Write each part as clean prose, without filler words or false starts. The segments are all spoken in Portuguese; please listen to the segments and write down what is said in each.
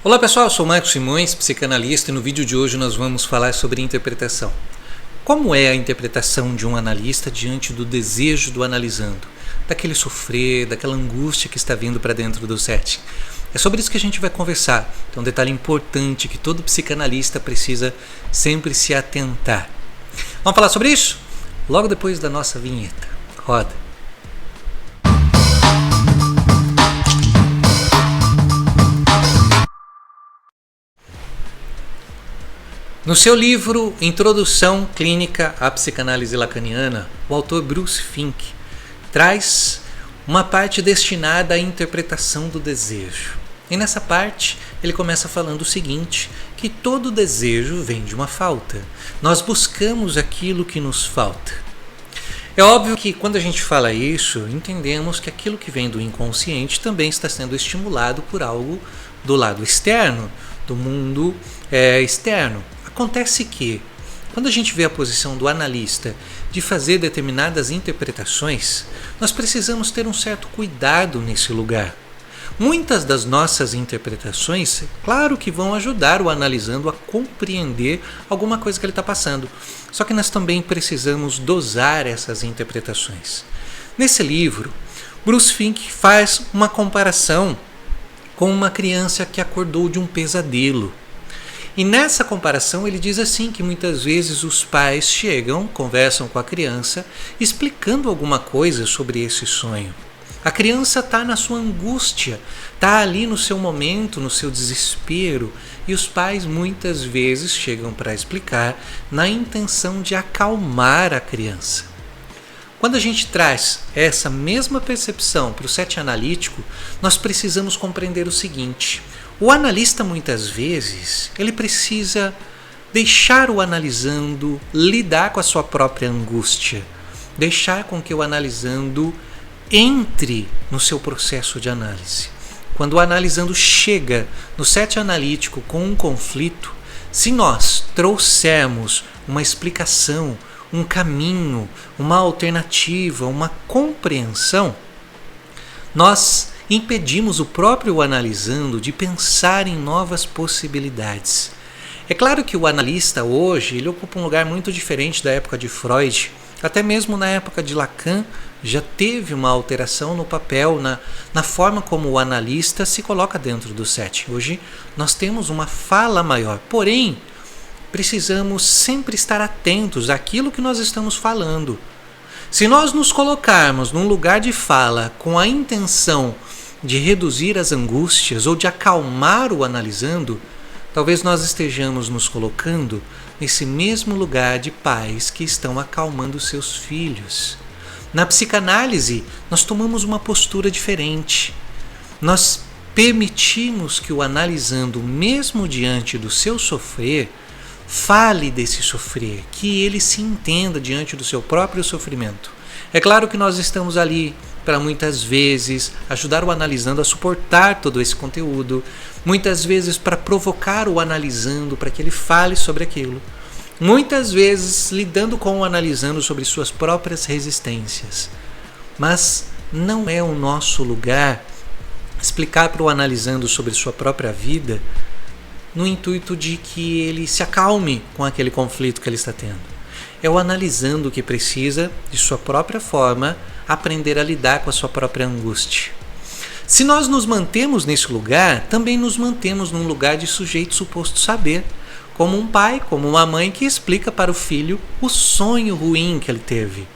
Olá pessoal, eu sou Marcos Simões, psicanalista, e no vídeo de hoje nós vamos falar sobre interpretação. Como é a interpretação de um analista diante do desejo do analisando? Daquele sofrer, daquela angústia que está vindo para dentro do setting. É sobre isso que a gente vai conversar. Então, um detalhe importante que todo psicanalista precisa sempre se atentar. Vamos falar sobre isso? Logo depois da nossa vinheta. Roda! No seu livro Introdução Clínica à Psicanálise Lacaniana, o autor Bruce Fink traz uma parte destinada à interpretação do desejo. E nessa parte ele começa falando o seguinte, que todo desejo vem de uma falta. Nós buscamos aquilo que nos falta. É óbvio que quando a gente fala isso, entendemos que aquilo que vem do inconsciente também está sendo estimulado por algo do lado externo, do mundo externo. Acontece que, quando a gente vê a posição do analista de fazer determinadas interpretações, nós precisamos ter um certo cuidado nesse lugar. Muitas das nossas interpretações, claro que vão ajudar o analisando a compreender alguma coisa que ele está passando. Só que nós também precisamos dosar essas interpretações. Nesse livro, Bruce Fink faz uma comparação com uma criança que acordou de um pesadelo. E nessa comparação ele diz assim que muitas vezes os pais chegam, conversam com a criança, explicando alguma coisa sobre esse sonho. A criança está na sua angústia, está ali no seu momento, no seu desespero, e os pais muitas vezes chegam para explicar na intenção de acalmar a criança. Quando a gente traz essa mesma percepção para o setting analítico, nós precisamos compreender o seguinte: o analista muitas vezes ele precisa deixar o analisando lidar com a sua própria angústia, deixar com que o analisando entre no seu processo de análise. Quando o analisando chega no setting analítico com um conflito, se nós trouxermos uma explicação, um caminho, uma alternativa, uma compreensão, nós impedimos o próprio analisando de pensar em novas possibilidades. É claro que o analista hoje ele ocupa um lugar muito diferente da época de Freud, até mesmo na época de Lacan já teve uma alteração no papel, na forma como o analista se coloca dentro do setting. Hoje nós temos uma fala maior, porém precisamos sempre estar atentos àquilo que nós estamos falando. Se nós nos colocarmos num lugar de fala com a intenção de reduzir as angústias ou de acalmar o analisando, talvez nós estejamos nos colocando nesse mesmo lugar de pais que estão acalmando seus filhos. Na psicanálise, nós tomamos uma postura diferente. Nós permitimos que o analisando, mesmo diante do seu sofrer, fale desse sofrer, que ele se entenda diante do seu próprio sofrimento. É claro que nós estamos ali para muitas vezes ajudar o analisando a suportar todo esse conteúdo, muitas vezes para provocar o analisando para que ele fale sobre aquilo, muitas vezes lidando com o analisando sobre suas próprias resistências. Mas não é o nosso lugar explicar para o analisando sobre sua própria vida no intuito de que ele se acalme com aquele conflito que ele está tendo. É o analisando que precisa, de sua própria forma, aprender a lidar com a sua própria angústia. Se nós nos mantemos nesse lugar, também nos mantemos num lugar de sujeito suposto saber, como um pai, como uma mãe que explica para o filho o sonho ruim que ele teve.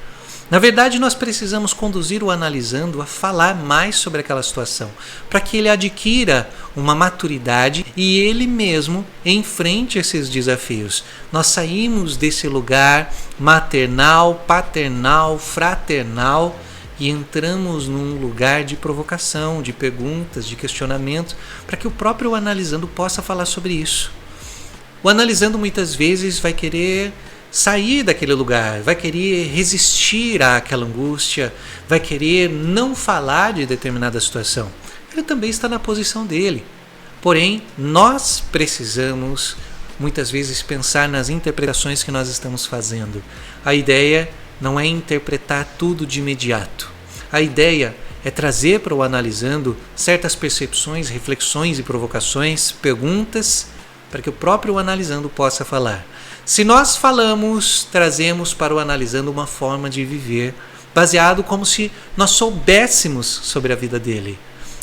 Na verdade, nós precisamos conduzir o analisando a falar mais sobre aquela situação, para que ele adquira uma maturidade e ele mesmo enfrente esses desafios. Nós saímos desse lugar maternal, paternal, fraternal e entramos num lugar de provocação, de perguntas, de questionamento, para que o próprio analisando possa falar sobre isso. O analisando muitas vezes vai querer sair daquele lugar, vai querer resistir àquela angústia, vai querer não falar de determinada situação. Ele também está na posição dele. Porém, nós precisamos muitas vezes pensar nas interpretações que nós estamos fazendo. A ideia não é interpretar tudo de imediato. A ideia é trazer para o analisando certas percepções, reflexões e provocações, perguntas, para que o próprio analisando possa falar. Se nós falamos, trazemos para o analisando uma forma de viver, baseado como se nós soubéssemos sobre a vida dele,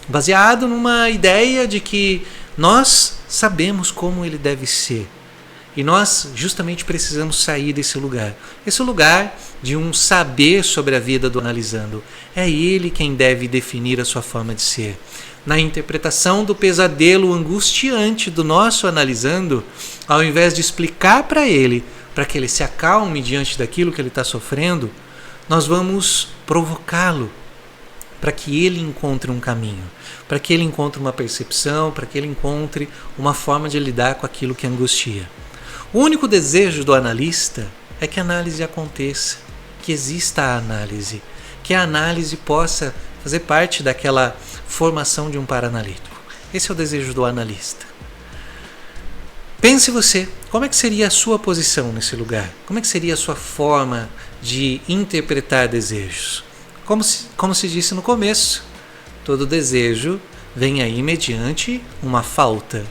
baseado numa ideia de que nós sabemos como ele deve ser. E nós justamente precisamos sair desse lugar. Esse lugar de um saber sobre a vida do analisando. É ele quem deve definir a sua forma de ser. Na interpretação do pesadelo angustiante do nosso analisando, ao invés de explicar para ele, para que ele se acalme diante daquilo que ele está sofrendo, nós vamos provocá-lo para que ele encontre um caminho, para que ele encontre uma percepção, para que ele encontre uma forma de lidar com aquilo que angustia. O único desejo do analista é que a análise aconteça, que exista a análise, que a análise possa fazer parte daquela formação de um paranalítico. Esse é o desejo do analista. Pense você, como é que seria a sua posição nesse lugar? Como é que seria a sua forma de interpretar desejos? Como se disse no começo, todo desejo vem aí mediante uma falta,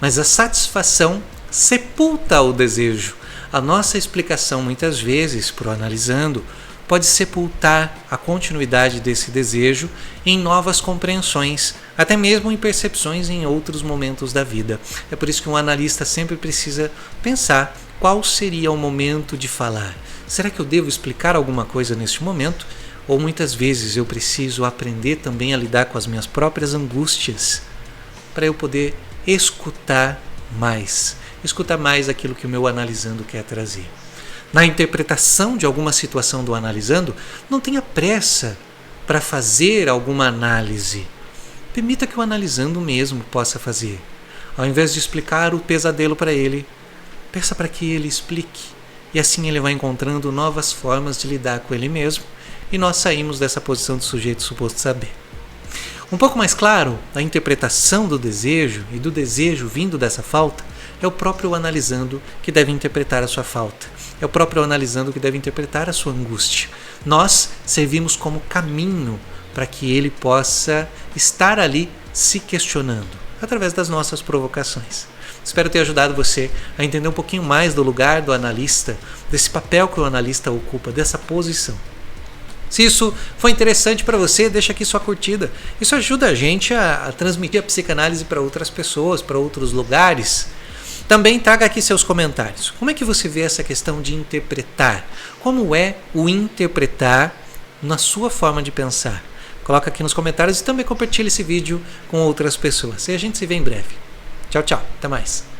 mas a satisfação sepulta o desejo. A nossa explicação, muitas vezes, para o analisando, pode sepultar a continuidade desse desejo em novas compreensões, até mesmo em percepções em outros momentos da vida. É por isso que um analista sempre precisa pensar qual seria o momento de falar. Será que eu devo explicar alguma coisa neste momento? Ou muitas vezes eu preciso aprender também a lidar com as minhas próprias angústias para eu poder escutar mais aquilo que o meu analisando quer trazer. Na interpretação de alguma situação do analisando, não tenha pressa para fazer alguma análise. Permita que o analisando mesmo possa fazer. Ao invés de explicar o pesadelo para ele, peça para que ele explique. E assim ele vai encontrando novas formas de lidar com ele mesmo e nós saímos dessa posição de sujeito suposto saber. Um pouco mais claro, a interpretação do desejo e do desejo vindo dessa falta é o próprio analisando que deve interpretar a sua falta. É o próprio analisando que deve interpretar a sua angústia. Nós servimos como caminho para que ele possa estar ali se questionando, através das nossas provocações. Espero ter ajudado você a entender um pouquinho mais do lugar do analista, desse papel que o analista ocupa, dessa posição. Se isso foi interessante para você, deixa aqui sua curtida. Isso ajuda a gente a transmitir a psicanálise para outras pessoas, para outros lugares. Também traga aqui seus comentários. Como é que você vê essa questão de interpretar? Como é o interpretar na sua forma de pensar? Coloca aqui nos comentários e também compartilhe esse vídeo com outras pessoas. E a gente se vê em breve. Tchau, tchau. Até mais.